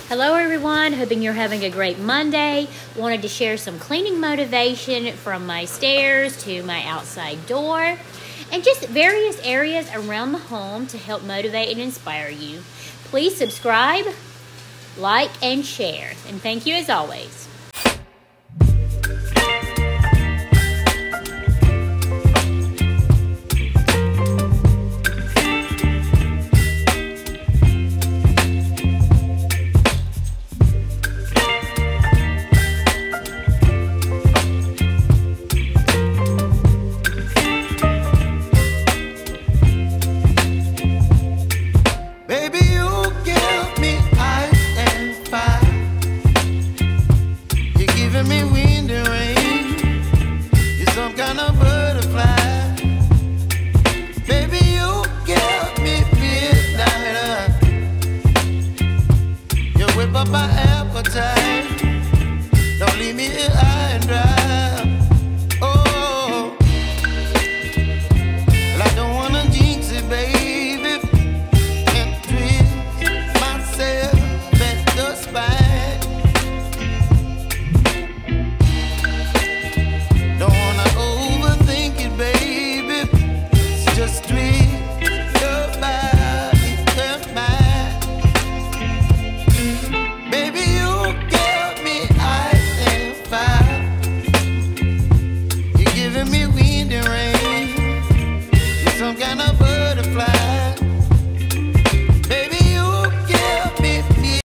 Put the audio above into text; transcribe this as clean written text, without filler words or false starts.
Hello, everyone. Hoping you're having a great Monday. Wanted to share some cleaning motivation from my stairs to my outside door and just various areas around the home to help motivate and inspire you. Please subscribe, like, and share. And thank you as always. Me wind and rain, you're some kind of butterfly. Baby, you give me midnight. You whip up my appetite. Don't leave me here high and dry.